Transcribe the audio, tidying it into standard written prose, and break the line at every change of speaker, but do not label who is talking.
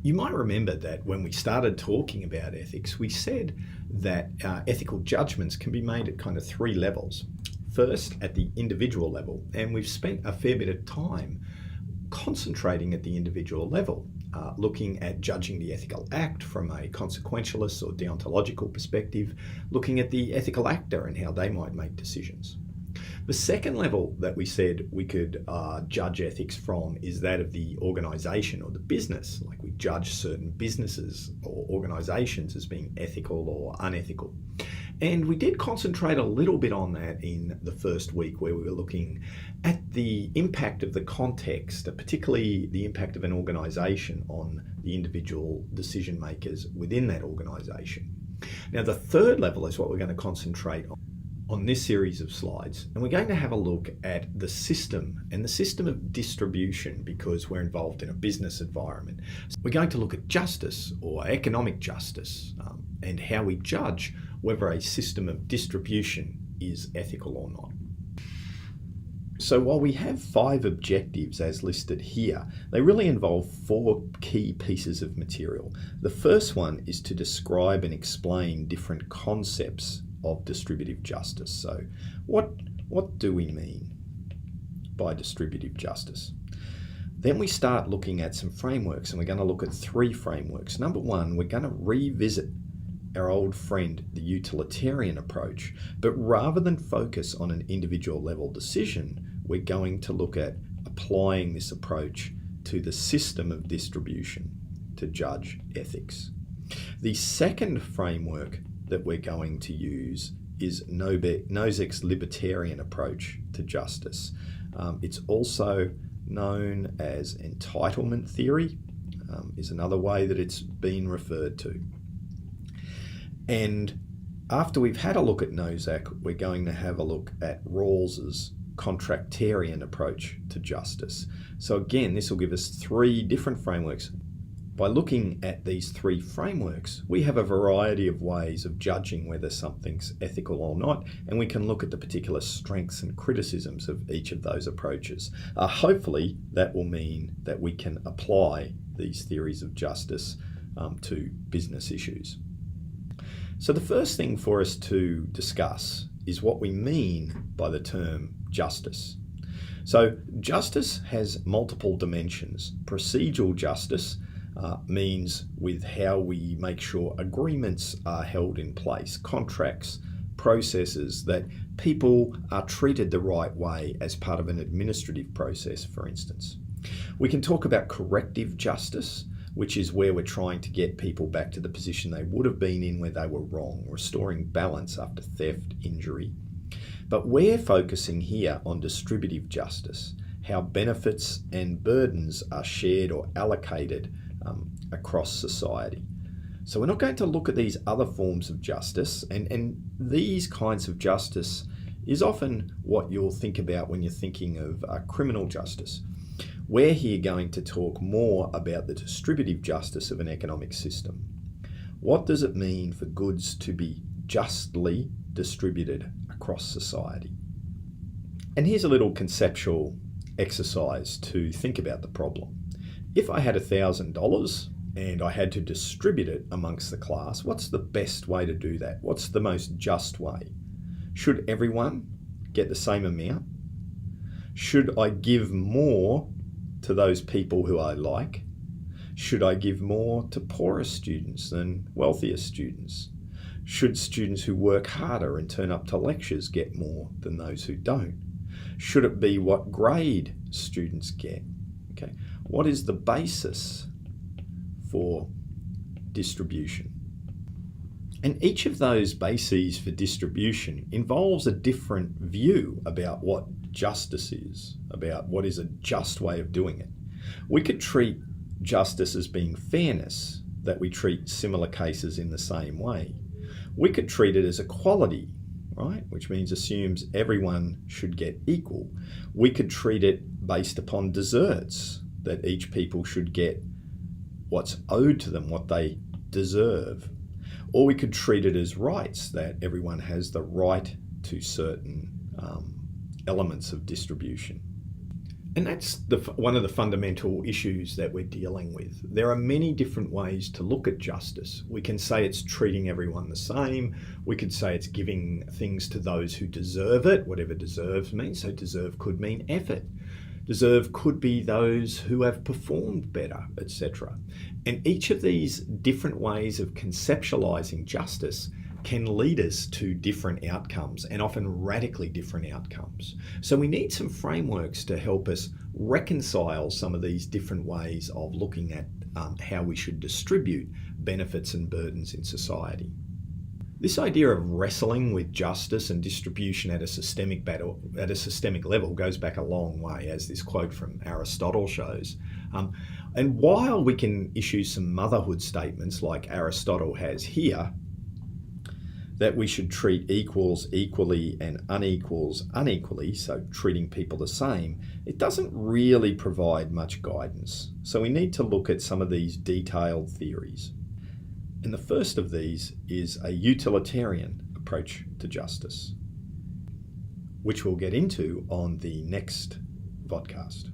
You might remember that when we started talking about ethics, we said that ethical judgments can be made at kind of three levels. First, at the individual level, and we've spent a fair bit of time concentrating at the individual level, looking at judging the ethical act from a consequentialist or deontological perspective, looking at the ethical actor and how they might make decisions. The second level that we said we could judge ethics from is that of the organisation or the business, like we judge certain businesses or organisations as being ethical or unethical. And we did concentrate a little bit on that in the first week, where we were looking at the impact of the context, particularly the impact of an organisation on the individual decision makers within that organisation. Now, the third level is what we're going to concentrate on this series of slides, and we're going to have a look at the system and the system of distribution, because we're involved in a business environment. So we're going to look at justice or economic justice and how we judge whether a system of distribution is ethical or not. So while we have 5 objectives as listed here, they really involve 4 key pieces of material. The first one is to describe and explain different concepts of distributive justice. So what do we mean by distributive justice? Then we start looking at some frameworks, and we're going to look at 3 frameworks. Number 1, we're going to revisit our old friend, the utilitarian approach, but rather than focus on an individual level decision, we're going to look at applying this approach to the system of distribution to judge ethics. The second framework that we're going to use is Nozick's libertarian approach to justice. It's also known as entitlement theory, is another way that it's been referred to. And after we've had a look at Nozick, we're going to have a look at Rawls's contractarian approach to justice. So again, this will give us 3 different frameworks. By looking at these 3 frameworks, we have a variety of ways of judging whether something's ethical or not, and we can look at the particular strengths and criticisms of each of those approaches. Hopefully, that will mean that we can apply these theories of justice to business issues. So the first thing for us to discuss is what we mean by the term justice. So justice has multiple dimensions. Procedural justice means with how we make sure agreements are held in place, contracts, processes, that people are treated the right way as part of an administrative process, for instance. We can talk about corrective justice, which is where we're trying to get people back to the position they would have been in where they were wrong, restoring balance after theft, injury. But we're focusing here on distributive justice, how benefits and burdens are shared or allocated across society. So we're not going to look at these other forms of justice, and these kinds of justice is often what you'll think about when you're thinking of criminal justice. We're here going to talk more about the distributive justice of an economic system. What does it mean for goods to be justly distributed across society? And here's a little conceptual exercise to think about the problem. If I had $1,000 and I had to distribute it amongst the class, what's the best way to do that? What's the most just way? Should everyone get the same amount? Should I give more to those people who I like? Should I give more to poorer students than wealthier students? Should students who work harder and turn up to lectures get more than those who don't? Should it be what grade students get? Okay. What is the basis for distribution? And each of those bases for distribution involves a different view about what justice is, about what is a just way of doing it. We could treat justice as being fairness, that we treat similar cases in the same way. We could treat it as equality, right? Which means assumes everyone should get equal. We could treat it based upon deserts, that each people should get what's owed to them, what they deserve. Or we could treat it as rights, that everyone has the right to certain elements of distribution. And that's one of the fundamental issues that we're dealing with. There are many different ways to look at justice. We can say it's treating everyone the same. We could say it's giving things to those who deserve it, whatever deserve means. So deserve could mean effort. Deserve could be those who have performed better, etc. And each of these different ways of conceptualizing justice can lead us to different outcomes, and often radically different outcomes. So we need some frameworks to help us reconcile some of these different ways of looking at how we should distribute benefits and burdens in society. This idea of wrestling with justice and distribution at a systemic level goes back a long way, as this quote from Aristotle shows. And while we can issue some motherhood statements like Aristotle has here, that we should treat equals equally and unequals unequally, so treating people the same, it doesn't really provide much guidance. So we need to look at some of these detailed theories. And the first of these is a utilitarian approach to justice, which we'll get into on the next podcast.